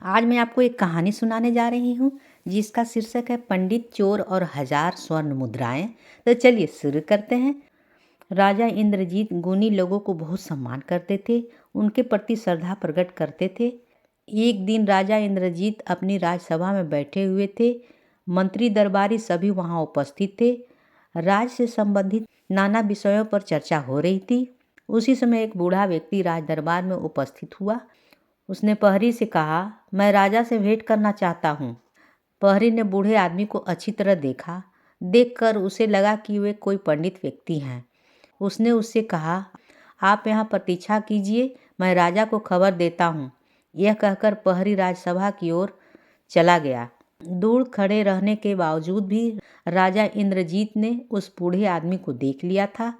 आज मैं आपको एक कहानी सुनाने जा रही हूँ जिसका शीर्षक है पंडित चोर और हजार स्वर्ण मुद्राएं। तो चलिए शुरू करते हैं। राजा इंद्रजीत गुणी लोगों को बहुत सम्मान करते थे, उनके प्रति श्रद्धा प्रकट करते थे। एक दिन राजा इंद्रजीत अपनी राजसभा में बैठे हुए थे। मंत्री दरबारी सभी वहाँ उपस्थित थे। राज से संबंधित नाना विषयों पर चर्चा हो रही थी। उसी समय एक बूढ़ा व्यक्ति राज दरबार में उपस्थित हुआ। उसने प्रहरी से कहा, मैं राजा से भेंट करना चाहता हूँ। प्रहरी ने बूढ़े आदमी को अच्छी तरह देखा। देखकर उसे लगा कि वे कोई पंडित व्यक्ति हैं। उसने उससे कहा, आप यहाँ प्रतीक्षा कीजिए, मैं राजा को खबर देता हूँ। यह कहकर प्रहरी राजसभा की ओर चला गया। दूर खड़े रहने के बावजूद भी राजा इंद्रजीत ने उस बूढ़े आदमी को देख लिया था।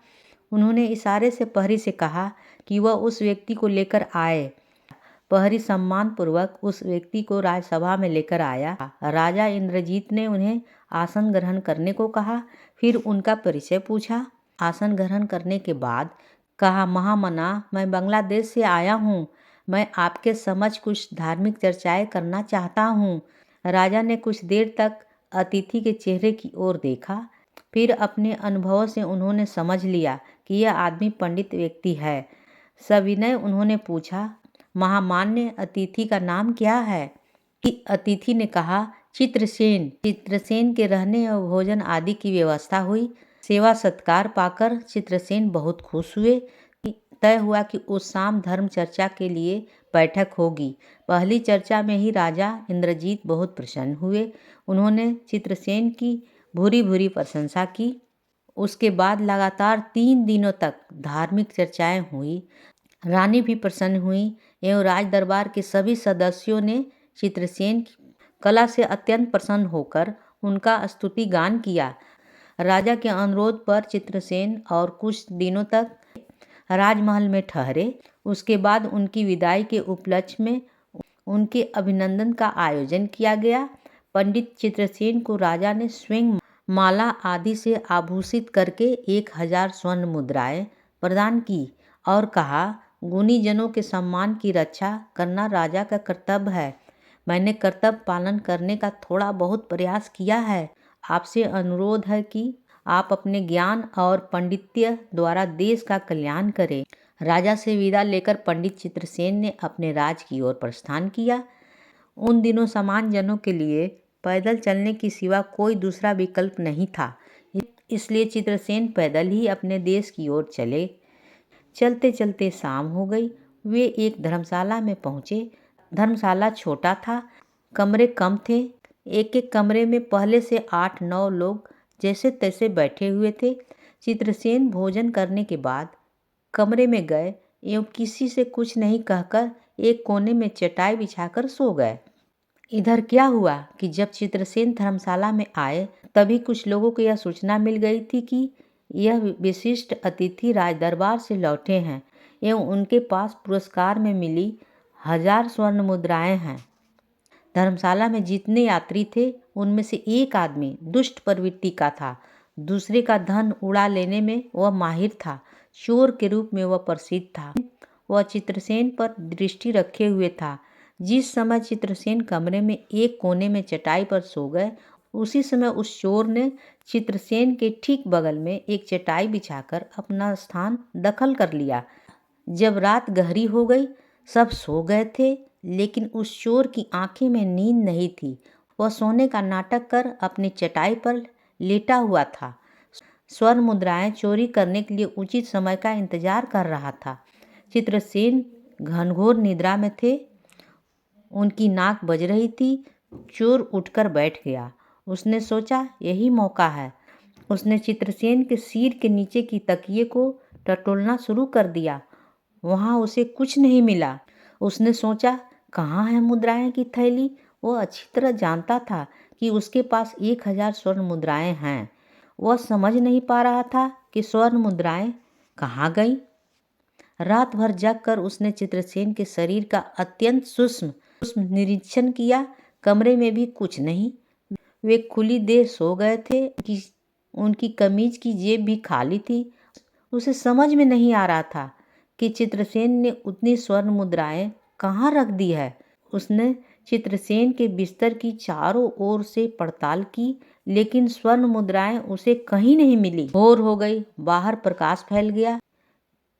उन्होंने इशारे से प्रहरी से कहा कि वह उस व्यक्ति को लेकर आए। प्रहरी सम्मानपूर्वक उस व्यक्ति को राजसभा में लेकर आया। राजा इंद्रजीत ने उन्हें आसन ग्रहण करने को कहा, फिर उनका परिचय पूछा। आसन ग्रहण करने के बाद कहा, महामना, मैं बांग्लादेश से आया हूँ। मैं आपके समक्ष कुछ धार्मिक चर्चाएं करना चाहता हूँ। राजा ने कुछ देर तक अतिथि के चेहरे की ओर देखा, फिर अपने अनुभवों से उन्होंने समझ लिया कि यह आदमी पंडित व्यक्ति है। सविनय उन्होंने पूछा, महामान्य, अतिथि का नाम क्या है? अतिथि ने कहा, चित्रसेन। चित्रसेन के रहने और भोजन आदि की व्यवस्था हुई। सेवा सत्कार पाकर चित्रसेन बहुत खुश हुए। तय हुआ कि उस शाम धर्म चर्चा के लिए बैठक होगी। पहली चर्चा में ही राजा इंद्रजीत बहुत प्रसन्न हुए। उन्होंने चित्रसेन की भूरी भूरी प्रशंसा की। उसके बाद लगातार 3 दिनों तक धार्मिक चर्चाएं हुई। रानी भी प्रसन्न हुई एवं राज दरबार के सभी सदस्यों ने चित्रसेन की कला से अत्यंत प्रसन्न होकर उनका स्तुति गान किया। राजा के अनुरोध पर चित्रसेन और कुछ दिनों तक राजमहल में ठहरे। उसके बाद उनकी विदाई के उपलक्ष्य में उनके अभिनंदन का आयोजन किया गया। पंडित चित्रसेन को राजा ने स्वयं माला आदि से आभूषित करके 1000 स्वर्ण मुद्राएं प्रदान की और कहा, गुणीजनों के सम्मान की रक्षा करना राजा का कर्तव्य है। मैंने कर्तव्य पालन करने का थोड़ा बहुत प्रयास किया है। आपसे अनुरोध है कि आप अपने ज्ञान और पांडित्य द्वारा देश का कल्याण करें। राजा से विदा लेकर पंडित चित्रसेन ने अपने राज की ओर प्रस्थान किया। उन दिनों सामान्य जनों के लिए पैदल चलने की सिवा कोई दूसरा विकल्प नहीं था, इसलिए चित्रसेन पैदल ही अपने देश की ओर चले। चलते चलते शाम हो गई। वे एक धर्मशाला में पहुँचे। धर्मशाला छोटा था, कमरे कम थे। एक एक कमरे में पहले से 8-9 लोग जैसे तैसे बैठे हुए थे। चित्रसेन भोजन करने के बाद कमरे में गए एवं किसी से कुछ नहीं कहकर एक कोने में चटाई बिछाकर सो गए। इधर क्या हुआ कि जब चित्रसेन धर्मशाला में आए तभी कुछ लोगों को यह सूचना मिल गई थी कि यह विशिष्ट अतिथि राजदरबार से लौटे हैं एवं उनके पास पुरस्कार में मिली 1000 स्वर्ण मुद्राएं हैं। धर्मशाला में जितने यात्री थे उनमें से एक आदमी दुष्ट प्रवृत्ति का था। दूसरे का धन उड़ा लेने में वह माहिर था। चोर के रूप में वह प्रसिद्ध था। वह चित्रसेन पर दृष्टि रखे हुए था। जिस समय चित्रसेन कमरे में एक कोने में चटाई पर सो गए, उसी समय उस चोर ने चित्रसेन के ठीक बगल में एक चटाई बिछाकर अपना स्थान दखल कर लिया। जब रात गहरी हो गई, सब सो गए थे, लेकिन उस चोर की आंखें में नींद नहीं थी। वह सोने का नाटक कर अपनी चटाई पर लेटा हुआ था। स्वर्ण मुद्राएं चोरी करने के लिए उचित समय का इंतजार कर रहा था। चित्रसेन घनघोर निद्रा में थे। उनकी नाक बज रही थी। चोर उठकर बैठ गया। उसने सोचा, यही मौका है। उसने चित्रसेन के सिर के नीचे की तकिए को टटोलना शुरू कर दिया। वहाँ उसे कुछ नहीं मिला। उसने सोचा, कहाँ है मुद्राएं की थैली? वो अच्छी तरह जानता था कि उसके पास 1000 स्वर्ण मुद्राएं हैं। वह समझ नहीं पा रहा था कि स्वर्ण मुद्राएं कहाँ गईं। रात भर जगकर उसने चित्रसेन के शरीर का अत्यंत सूक्ष्म निरीक्षण किया। कमरे में भी कुछ नहीं। वे खुली देह सो गए थे। उनकी कमीज की जेब भी खाली थी। उसे समझ में नहीं आ रहा था कि चित्रसेन ने उतनी स्वर्ण मुद्राएं कहाँ रख दी है। उसने चित्रसेन के बिस्तर की चारों ओर से पड़ताल की, लेकिन स्वर्ण मुद्राएं उसे कहीं नहीं मिली। भोर हो गई, बाहर प्रकाश फैल गया।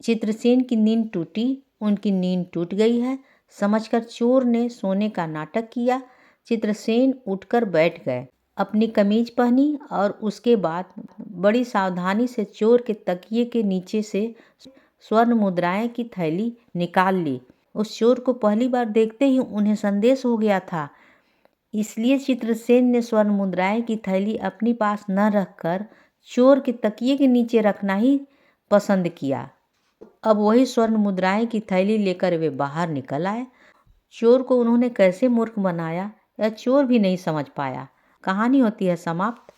चित्रसेन की नींद टूटी। उनकी नींद टूट गई है समझकर चोर ने सोने का नाटक किया। चित्रसेन उठकर बैठ गए, अपनी कमीज पहनी और उसके बाद बड़ी सावधानी से चोर के तकिए के नीचे से स्वर्ण मुद्राएं की थैली निकाल ली। उस चोर को पहली बार देखते ही उन्हें संदेश हो गया था, इसलिए चित्रसेन ने स्वर्ण मुद्राएं की थैली अपने पास न रखकर चोर के तकिए के नीचे रखना ही पसंद किया। अब वही स्वर्ण मुद्राएं की थैली लेकर वे बाहर निकल आए। चोर को उन्होंने कैसे मूर्ख बनाया, यह चोर भी नहीं समझ पाया। कहानी होती है समाप्त।